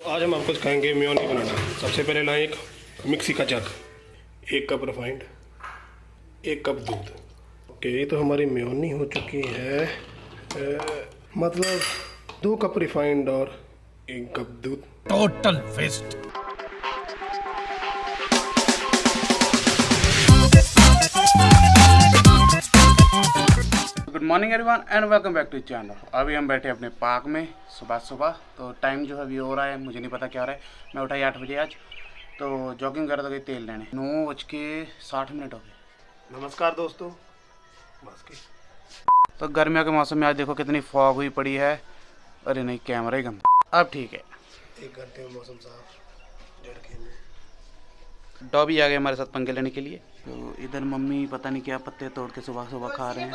आज हम आपको सिखाएंगे मेयोनी बनाना। सबसे पहले लाएं एक मिक्सी का जग, 1 कप रिफाइंड, 1 कप दूध। ओके, ये तो हमारी मेयोनी हो चुकी है। मतलब 2 कप रिफाइंड और 1 कप दूध। Total waste. Good morning everyone and welcome back to channel. अभी हम बैठे अपने पार्क में सुबह सुबह। तो टाइम जो है अभी हो रहा है, मुझे नहीं पता क्या हो रहा है। मैं उठा 8 बजे आज, तो जॉगिंग कर रहा था, तेल लेने। 9:60 हो गए। नमस्कार दोस्तों। बस की तो गर्मियों के मौसम में आज देखो कितनी फॉग हुई पड़ी है। अरे नहीं, कैमरा ही गंदा। अब ठीक है, 1 घंटे में मौसम साफ। झड़के में डॉबी आ गए हमारे साथ पंगे लेने के लिए। तो इधर मम्मी पता नहीं क्या पत्ते तोड़ के सुबह सुबह खा रहे हैं।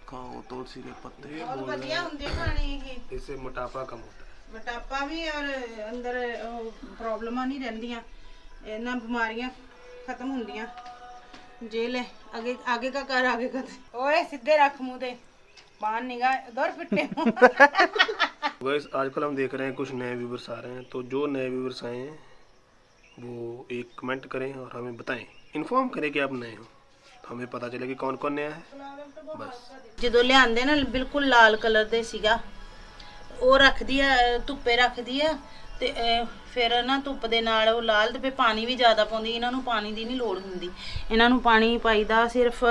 खाओ तुलसी के पत्ते, इससे मोटापा कम होता है। मोटापा भी और अंदर प्रॉब्लम नहीं रहंदियां, इन्ना बीमारियां खत्म होंदियां। जेल है आगे आगे का कर आगे का। ओए सीधे रख मुंह दे, बाहर निगाह उधर पिट्टे। गाइस, आजकल हम देख रहे हैं कुछ नए व्यूवर्स आ रहे हैं। तो जो नए व्यूवर्स आए हैं वो एक कमेंट करें और हमें बताएं, इन्फॉर्म करें कि आप नए हो, तो हमें पता चले कि कौन कौन नया है। बस ਜਦੋਂ ਲਿਆਂਦੇ ਨਾ ਬਿਲਕੁਲ ਲਾਲ ਕਲਰ ਦੇ ਸੀਗਾ, ਉਹ ਰੱਖਦੀ ਆ ਧੁੱਪੇ ਰੱਖਦੀ ਆ ਤੇ ਫਿਰ ਨਾ ਧੁੱਪ ਦੇ ਨਾਲ ਉਹ ਲਾਲ ਤੇ ਪਾਣੀ ਵੀ ਜ਼ਿਆਦਾ ਪਾਉਂਦੀ। ਇਹਨਾਂ ਨੂੰ ਪਾਣੀ ਦੀ ਨਹੀਂ ਲੋੜ ਹੁੰਦੀ, ਇਹਨਾਂ ਨੂੰ ਪਾਣੀ ਪਾਈਦਾ ਸਿਰਫ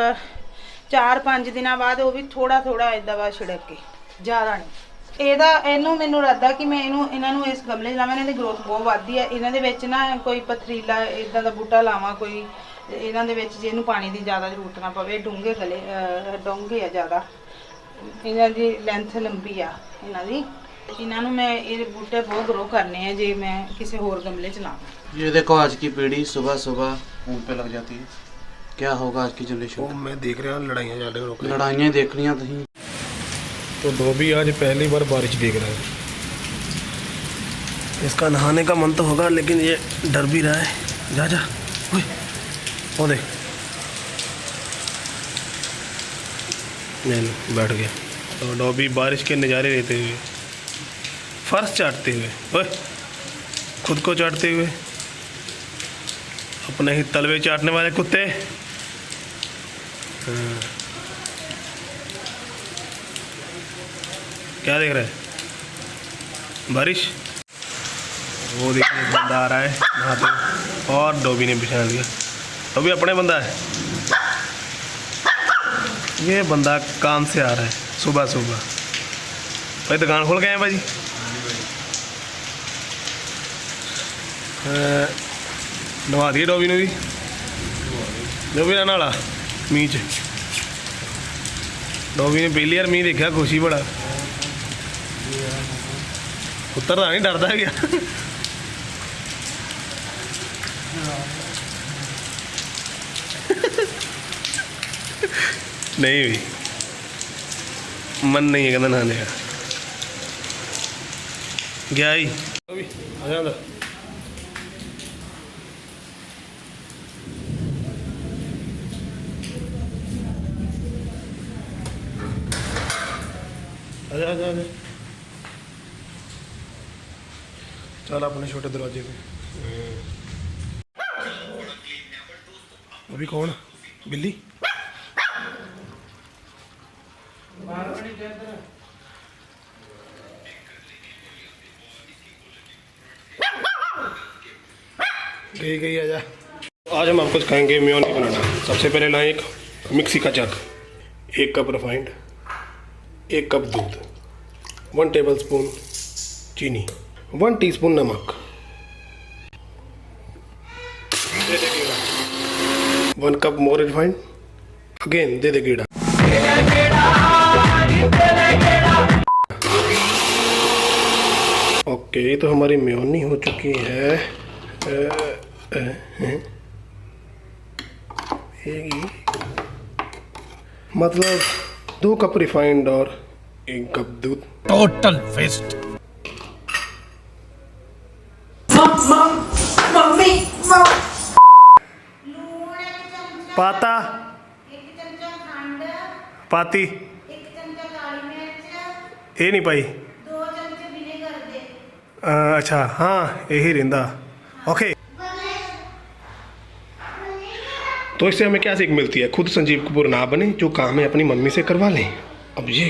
4-5 ਦਿਨਾਂ ਬਾਅਦ, ਉਹ ਵੀ ਥੋੜਾ ਥੋੜਾ ਇਦਾਂ ਬਾਅਦ ਛਿੜਕ ਕੇ, ਜ਼ਿਆਦਾ ਨਹੀਂ। ਇਹਨੂੰ ਮੈਨੂੰ ਰੱਦਾ ਕਿ ਮੈਂ ਇਹਨਾਂ ਨੂੰ ਇਸ ਗਮਲੇ 'ਚ ਲਾਵਾਂ। ਇਹਨਾਂ ਦੀ ਗਰੋਥ ਬਹੁਤ ਵੱਧਦੀ ਆ। ਇਹਨਾਂ ਦੇ ਵਿੱਚ ਨਾ ਕੋਈ ਪਥਰੀਲਾ ਇਦਾਂ ਦਾ ਬੂਟਾ ਲਾਵਾਂ ਕੋਈ, ਇਹਨਾਂ ਦੇ ਵਿੱਚ ਜੇ ਇਹਨੂੰ ਪਾਣੀ ਦੀ ਜ਼ਿਆਦਾ ਜ਼ਰੂਰਤ ਨਾ ਪਵੇ। ਡੂੰਘੇ ਗਲੇ ਡੂੰਘੇ ਆ ਜ਼ਿਆਦਾ, ਇਹਨਾਂ ਦੀ ਲੈਂਥ ਲੰਬੀ ਆ ਇਹਨਾਂ ਦੀ। ਇਹਨਾਂ ਨੂੰ ਮੈਂ ਇਹ ਬੂਟੇ ਬਹੁਤ ग्रो करने हैं जे मैं किसी और गमले च लाऊं। ये देखो आज की पीढ़ी सुबह सुबह फोन पे लग जाती है। क्या होगा आज की जनरेशन? वो मैं देख रहा हूँ लड़ाइयाँ चल रही हैं। लड़ाइयाँ देख रही हैं तुम। तो धोबी आज पहली बार बारिश देख रहा है। इसका नहाने का मन तो होगा, लेकिन ये डर भी रहा है। जा जा, ओए वो देख, नहीं बैठ गया। तो डॉबी बारिश के नज़ारे लेते हुए, फर्श चाटते हुए, ओए खुद को चाटते हुए, अपने ही तलवे चाटने वाले कुत्ते। हाँ। क्या देख रहा है? बारिश। वो देखिए बंदा आ रहा है नहाते हुए, और डॉबी ने बिछा दिया। डॉबी अपने बंदा है, ये बंदा काम से आ रहा है सुबह सुबह। भाई दुकान खोल गए हैं भाजी? नवा दिए डॉबी ने भी। डॉबी रहने वाला मीह च। डॉबी ने पहली बार मीह देखा, खुशी बड़ा। उतरता नहीं, डरता है क्या? नहीं हुई, मन नहीं है कहना नहाने का। गया ही आजा अंदर। आजा आजा आजा, चल अपने छोटे दरवाजे पे। अभी कौन? बिल्ली। गई आजा। आज हम आपको सिखाएंगे मेयोनी बनाना। सबसे पहले लाएं एक मिक्सी का जग, 1 कप रिफाइंड, 1 कप दूध, 1 टेबलस्पून चीनी, 1 टीस्पून नमक, 1 कप मोर रिफाइंड, अगेन दे दे कीड़ा। ओके, ये तो हमारी मेयोनी हो चुकी है। मतलब 2 कप रिफाइंड और 1 कप दूध। Total waste. पाता पाती, ये नहीं पाई। 2 चमचे विनेगर दे। अच्छा हाँ यही रिंदा ओके। तो इससे हमें क्या सीख मिलती है? खुद संजीव कपूर ना बने, जो काम है अपनी मम्मी से करवा लें। अब ये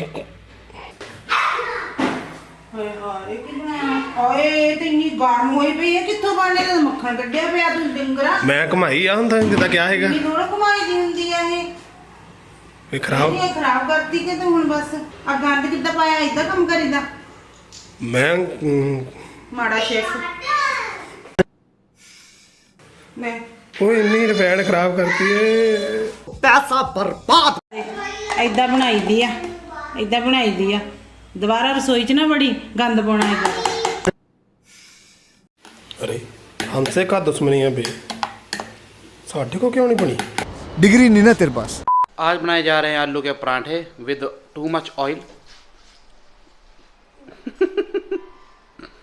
मैं कमाई आंदा जिदा क्या हैगा ये खराब खराब करती के तो हुन बस आ गंद किद्दां पाया इदा काम करीदा मैं माड़ा शेफ मैं ओए इन्नी रिफाइंड खराब करती है पैसा बर्बाद। इदा बनाई दी आ इदा बनाई दी आ दोबारा रसोई च ना बड़ी गंद पाना इदा। अरे हमसे का दुश्मनी है बे, साढ़े को क्यों नहीं बनी? डिग्री नहीं ना तेरे पास। आज बनाए जा रहे हैं आलू के परांठे विद टू मच ऑयल।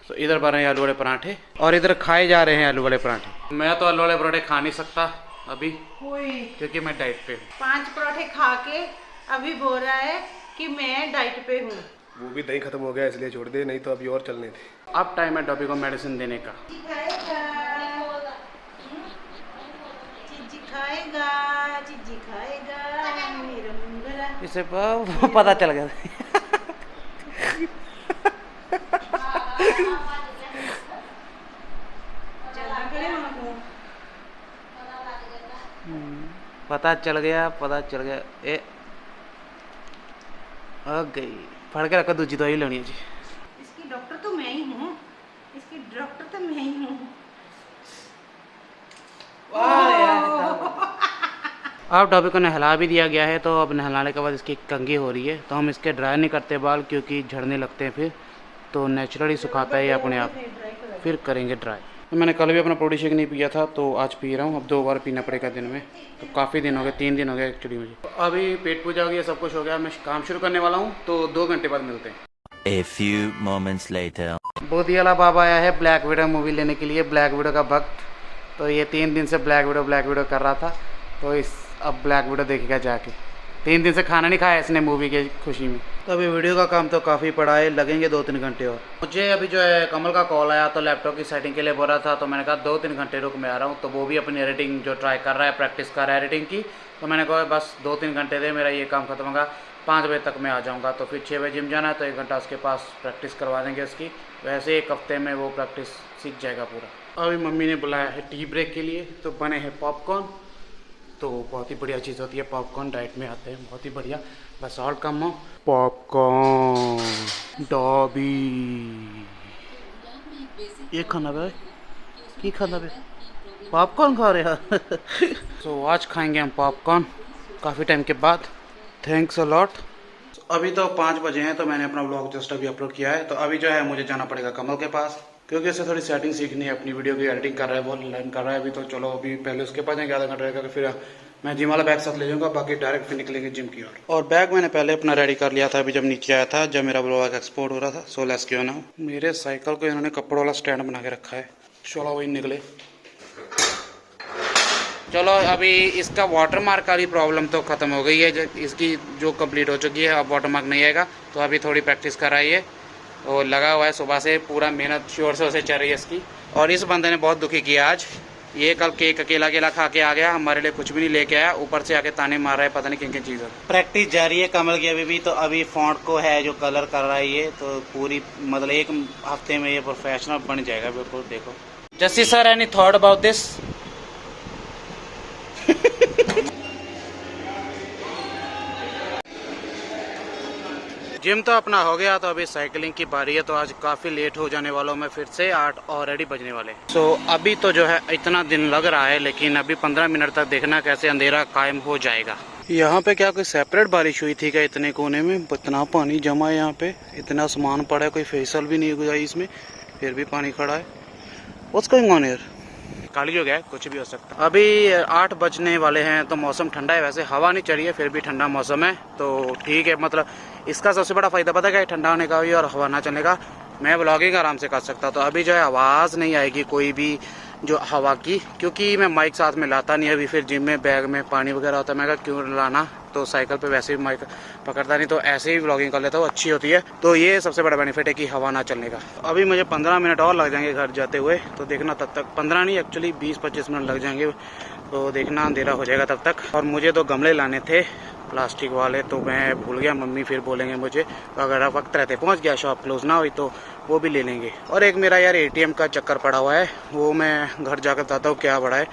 तो इधर बन रहे हैं आलू वाले परांठे और इधर खाए जा रहे हैं आलू वाले परांठे। मैं तो आलू वाले परांठे खा नहीं सकता अभी क्योंकि मैं डाइट पे हूँ। 5 पराठे खा के अभी बोल रहा है कि मैं डाइट पे हूँ। वो भी दही खत्म हो गया इसलिए छोड़ दे, नहीं तो अभी और चलने थे। अब टाइम है डॉबी को मेडिसिन देने का। चिज्जी खाएगा चिज्जी खाएगा मेरा मुंगरा। इसे पता चल गया। पता चल गया ए आ गई। फड़ के रखो, दूजी दवाई लेनी है जी। इसकी डॉक्टर तो मैं ही हूँ, इसकी डॉक्टर तो मैं ही हूँ। अब डॉबी को नहला भी दिया गया है, तो अब नहलाने के बाद इसकी कंघी हो रही है। तो हम इसके ड्राई नहीं करते बाल क्योंकि झड़ने लगते हैं फिर, तो नेचुरली सुखाता है ये अपने आप, फिर करेंगे ड्राई। तो मैंने कल भी अपना प्रोटीन शेक नहीं पिया था, तो आज पी रहा हूँ। अब 2 बार पीना पड़ेगा दिन में, तो काफ़ी दिन हो गए, 3 दिन हो गए एक्चुअली मुझे। तो अभी पेट पूजा हो गया, सब कुछ हो गया, मैं काम शुरू करने वाला हूँ, तो 2 घंटे बाद मिलते हैं। A few moments later. बोधियाला बाबा आया है ब्लैक विडो मूवी लेने के लिए, ब्लैक विडो का भक्त। तो ये 3 दिन से ब्लैक विडो कर रहा था, तो अब ब्लैक विडो देखेगा जाके। 3 दिन से खाना नहीं खाया इसने मूवी की खुशी में। तो अभी वीडियो का काम तो काफ़ी पड़ा है, लगेंगे 2-3 घंटे और। मुझे अभी जो है कमल का कॉल आया, तो लैपटॉप की सेटिंग के लिए बोल रहा था, तो मैंने कहा 2-3 घंटे रुक मैं आ रहा हूँ। तो वो भी अपनी एडिटिंग जो ट्राई कर रहा है, प्रैक्टिस कर रहा है एडिटिंग की। तो मैंने कहा बस 2-3 घंटे दे, मेरा ये काम खत्म होगा, 5 बजे तक मैं आ जाऊँगा। तो फिर 6 बजे जिम जाना है, तो 1 घंटा उसके पास प्रैक्टिस करवा देंगे उसकी। वैसे 1 हफ्ते में वो प्रैक्टिस सीख जाएगा पूरा। अभी मम्मी ने बुलाया है टी ब्रेक के लिए, तो बने हैं पॉपकॉर्न। तो बहुत ही बढ़िया चीज़ होती है पॉपकॉर्न, डाइट में आते हैं, बहुत ही बढ़िया, बस सॉल्ट कम हो। पॉपकॉर्न डॉबी ये खाना भाई, की खाना भाई, पॉपकॉर्न खा रहे हैं। तो आज खाएंगे हम पॉपकॉर्न काफ़ी टाइम के बाद। Thanks a lot. अभी तो 5 बजे हैं, तो मैंने अपना व्लॉग जस्ट अभी अपलोड किया है। तो अभी जो है मुझे जाना पड़ेगा कमल के पास, क्योंकि इससे थोड़ी सेटिंग सीखनी है, अपनी वीडियो की एडिटिंग कर रहा है, वो लर्न कर रहा है अभी। तो चलो अभी पहले उसके पास जाएंगे, आधा घंटा रहेगा, फिर मैं जिम वाला बैग साथ ले जाऊंगा, बाकी डायरेक्ट फिर निकलेंगे जिम की ओर। और बैग मैंने पहले अपना रेडी कर लिया था अभी जब नीचे आया था, जब मेरा व्लॉग एक्सपोर्ट हो रहा था। So let's go now. मेरे साइकिल को इन्होंने कपड़ों वाला स्टैंड बना के रखा है, चलो वही निकले। चलो अभी इसका वाटर मार्क वाली प्रॉब्लम तो ख़त्म हो गई है, इसकी जो कंप्लीट हो चुकी है, अब वाटर मार्क नहीं आएगा। तो अभी थोड़ी प्रैक्टिस कर रहा है ये, और लगा हुआ है सुबह से, पूरा मेहनत शोर से चल रही है इसकी। और इस बंदे ने बहुत दुखी किया आज, ये कल केक अकेला खा के आ गया, हमारे लिए कुछ भी नहीं लेके आया, ऊपर से आके ताने मार रहा है, पता नहीं किन किन चीज़ों। प्रैक्टिस जारी है कमल की अभी भी। तो अभी फॉन्ट को है जो कलर कर रहा है ये, तो पूरी मतलब 1 हफ्ते में ये प्रोफेशनल बन जाएगा बिल्कुल। देखो justice sir, any thought about this? Gym तो अपना हो गया, तो अभी साइकिलिंग की बारी है। तो आज काफ़ी लेट हो जाने वाला हूँ मैं फिर से, 8 ऑलरेडी बजने वाले। सो अभी तो जो है इतना दिन लग रहा है, लेकिन अभी 15 मिनट तक देखना कैसे अंधेरा कायम हो जाएगा। यहाँ पे क्या कोई सेपरेट बारिश हुई थी क्या? इतने कोने में इतना पानी जमा है, यहाँ पे इतना सामान पड़ा है, कोई फेसल भी नहीं हुआ इसमें, फिर भी पानी खड़ा है। What's going on here? काली हो गया है, कुछ भी हो सकता है। अभी 8 बजने वाले हैं, तो मौसम ठंडा है, वैसे हवा नहीं चढ़ी है, फिर भी ठंडा मौसम है, तो ठीक है। मतलब इसका सबसे बड़ा फ़ायदा पता है, ठंडा होने का भी और हवा ना चलने का। मैं ब्लॉगिंग आराम से कर सकता, तो अभी जो है आवाज़ नहीं आएगी कोई भी जो हवा की, क्योंकि मैं माइक साथ में लाता नहीं। अभी फिर जिम में बैग में पानी वगैरह होता है, मैं कहा क्यों लाना, तो साइकिल पे वैसे भी माइक पकड़ता नहीं, तो ऐसे ही व्लॉगिंग कर लेता हूँ, अच्छी होती है। तो ये सबसे बड़ा बेनिफिट है कि हवा ना चलने का। अभी मुझे 15 मिनट और लग जाएंगे घर जाते हुए, तो देखना तब तक 15 नहीं एक्चुअली 20-25 मिनट लग जाएंगे, तो देखना अंधेरा हो जाएगा तब तक। और मुझे 2 गमले लाने थे प्लास्टिक वाले, तो मैं भूल गया, मम्मी फिर बोलेंगे मुझे, तो अगर वक्त रहते पहुंच गया, शॉप क्लोज ना हुई तो वो भी ले लेंगे। और एक मेरा यार ATM का चक्कर पड़ा हुआ है, वो मैं घर जाकर बताता हूँ क्या बड़ा है।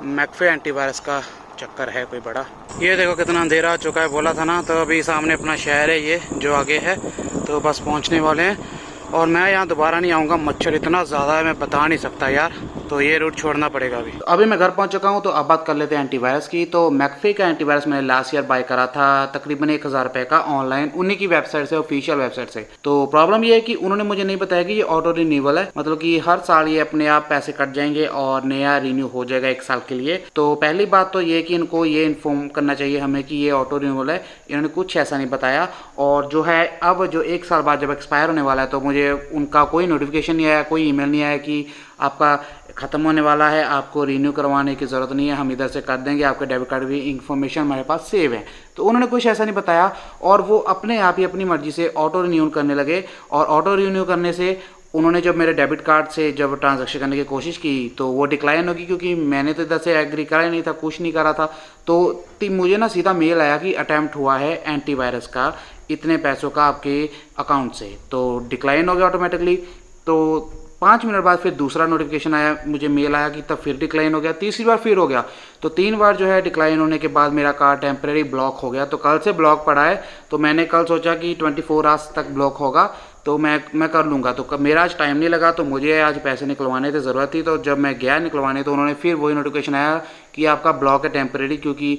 मैकफे एंटीवायरस का चक्कर है कोई बड़ा। ये देखो कितना अंधेरा हो चुका है, बोला था ना। तो अभी सामने अपना शहर है ये जो आगे है, तो बस पहुँचने वाले हैं। और मैं यहाँ दोबारा नहीं आऊँगा, मच्छर इतना ज़्यादा है मैं बता नहीं सकता यार, तो ये रूट छोड़ना पड़ेगा अभी मैं घर पहुँच चुका हूँ। तो अब बात कर लेते हैं एंटीवायरस की। तो मैकफे का एंटीवायरस मैंने लास्ट ईयर बाय करा था तकरीबन 1000 रुपये का ऑनलाइन, उन्हीं की वेबसाइट से, ऑफिशियल वेबसाइट से। तो प्रॉब्लम ये है कि उन्होंने मुझे नहीं बताया कि ये ऑटो रिन्यूअल है, मतलब कि हर साल ये अपने आप पैसे कट जाएंगे और नया रिन्यू हो जाएगा 1 साल के लिए। तो पहली बात तो ये कि इनको ये इन्फॉर्म करना चाहिए हमें कि ये ऑटो रिन्यूअल है, इन्होंने कुछ ऐसा नहीं बताया। और जो है अब जो 1 साल बाद जब एक्सपायर होने वाला है, तो मुझे उनका कोई नोटिफिकेशन नहीं आया, कोई ईमेल नहीं आया कि आपका ख़त्म होने वाला है, आपको रिन्यू करवाने की ज़रूरत नहीं है, हम इधर से कर देंगे, आपके डेबिट कार्ड भी इंफॉर्मेशन हमारे पास सेव है। तो उन्होंने कुछ ऐसा नहीं बताया, और वो अपने आप ही अपनी मर्जी से ऑटो रिन्यू करने लगे। और ऑटो रिन्यू करने से उन्होंने जब मेरे डेबिट कार्ड से जब ट्रांजैक्शन करने की कोशिश की, तो वो डिक्लाइन होगी, क्योंकि मैंने तो इधर से एग्री करा ही नहीं था, कुछ नहीं करा था। तो मुझे ना सीधा मेल आया कि अटैम्प्ट हुआ है एंटीवायरस का, इतने पैसों का आपके अकाउंट से, तो डिक्लाइन हो गया ऑटोमेटिकली। तो 5 मिनट बाद फिर दूसरा नोटिफिकेशन आया, मुझे मेल आया कि तब फिर डिक्लाइन हो गया, तीसरी बार फिर हो गया। तो 3 बार जो है डिक्लाइन होने के बाद मेरा कार्ड टेम्परेरी ब्लॉक हो गया। तो कल से ब्लॉक पड़ा है, तो मैंने कल सोचा कि 24 आवर्स तक ब्लॉक होगा, तो मैं कर लूँगा। तो मेरा आज टाइम नहीं लगा, तो मुझे आज पैसे निकलवाने की ज़रूरत थी। तो जब मैं गया निकलवाने, तो उन्होंने फिर वही नोटिफिकेशन आया कि आपका ब्लॉक है टेम्परेरी, क्योंकि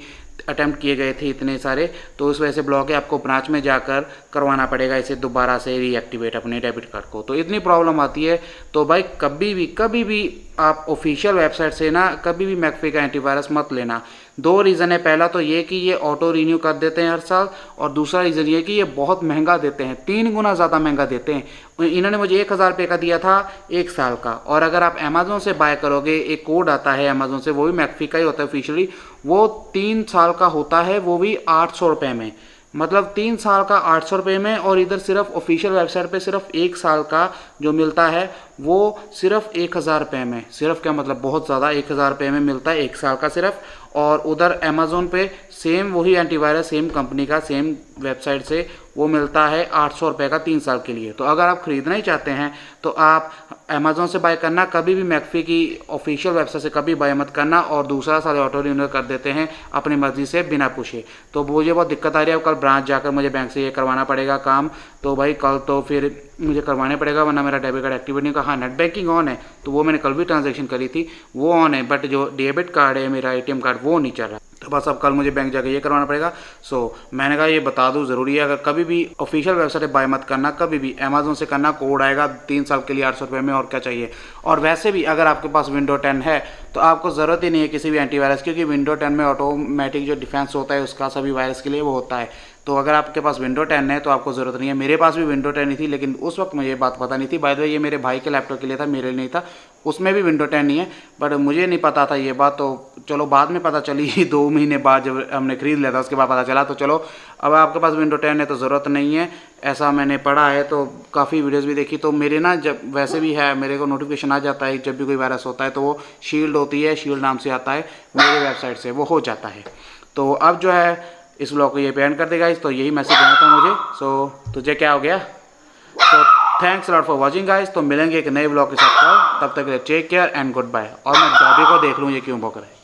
अटैम्प्ट किए गए थे इतने सारे, तो उस वजह से ब्लॉक है, आपको ब्रांच में जाकर करवाना पड़ेगा इसे दोबारा से रीएक्टिवेट अपने डेबिट कार्ड को। तो इतनी प्रॉब्लम आती है। तो भाई कभी भी आप ऑफिशियल वेबसाइट से ना कभी भी मैकफे का एंटीवायरस मत लेना। 2 रीज़न है, पहला तो ये कि ये ऑटो रिन्यू कर देते हैं हर साल, और दूसरा रीज़न ये कि ये बहुत महंगा देते हैं, 3 गुना ज़्यादा महंगा देते हैं। इन्होंने मुझे 1000 रुपये का दिया था 1 साल का, और अगर आप अमेज़ोन से बाय करोगे, एक कोड आता है अमेज़ोन से, वो भी मैकफे का ही होता है ऑफिशियली, वो 3 साल का होता है, वो भी 800 रुपये में। मतलब 3 साल का 800 रुपये में, और इधर सिर्फ ऑफिशियल वेबसाइट पे सिर्फ 1 साल का जो मिलता है वो सिर्फ 1000 रुपये में। सिर्फ क्या मतलब, बहुत ज़्यादा, 1000 रुपये में मिलता है 1 साल का सिर्फ। और उधर अमेज़ोन पे सेम वही एंटीवायरस, सेम कंपनी का, सेम वेबसाइट से वो मिलता है 800 रुपये का 3 साल के लिए। तो अगर आप ख़रीदना ही चाहते हैं तो आप अमेज़ोन से बाय करना, कभी भी मैकफे की ऑफिशियल वेबसाइट से कभी बाय मत करना। और दूसरा साल ऑटो रिन्यू कर देते हैं अपनी मर्जी से बिना पूछे। तो मुझे बहुत दिक्कत आ रही है, कल ब्रांच जाकर मुझे बैंक से ये करवाना पड़ेगा काम। तो भाई कल तो फिर मुझे करवाने पड़ेगा, वरना मेरा डेबिट कार्ड एक्टिवेट नहीं होगा। हाँ, नेट बैंकिंग ऑन है, तो वो मैंने कल भी ट्रांजैक्शन करी थी, वो ऑन है, बट जो डेबिट कार्ड है मेरा ATM कार्ड वो नहीं चल रहा। तो बस अब कल मुझे बैंक जाकर ये करवाना पड़ेगा। सो मैंने कहा ये बता दूं, ज़रूरी है। अगर कभी भी ऑफिशियल वेबसाइट पर बाय मत करना, कभी भी अमेज़ोन से करना, कोड आएगा 3 साल के लिए 800 रुपये में, और क्या चाहिए। और वैसे भी अगर आपके पास विंडो 10 है तो आपको ज़रूरत ही नहीं है किसी भी एंटीवायरस, क्योंकि विंडो 10 में ऑटोमेटिक जो डिफेंस होता है उसका सभी वायरस के लिए वो होता है। तो अगर आपके पास विंडो 10 है तो आपको ज़रूरत नहीं है। मेरे पास भी विंडो 10 ही थी, लेकिन उस वक्त मुझे ये बात पता नहीं थी। बाय द वे ये मेरे भाई के लैपटॉप के लिए था, मेरे लिए नहीं था। उसमें भी विंडो 10 नहीं है, बट मुझे नहीं पता था ये बात। तो चलो बाद में पता चली 2 महीने बाद जब हमने ख़रीद लिया था, उसके बाद पता चला। तो चलो अब आपके पास विंडो 10 है तो ज़रूरत नहीं है, ऐसा मैंने पढ़ा है। तो काफ़ी वीडियोज़ भी देखी। तो मेरे ना जब वैसे भी है, मेरे को नोटिफिकेशन आ जाता है जब भी कोई वायरस होता है, तो वो शील्ड होती है, शील्ड नाम से आता है मेरे वेबसाइट से, वो हो जाता है। तो अब जो है इस ब्लॉग को ये पे एंड कर देगा। तो यही मैसेज देना था मुझे। सो तुझे क्या हो गया। So thanks lot for watching guys. तो मिलेंगे एक नए ब्लॉग के साथ, तब तक के लिए take care and good bye. और मैं दादी को देख लूँ ये क्यों भौंक रहा है।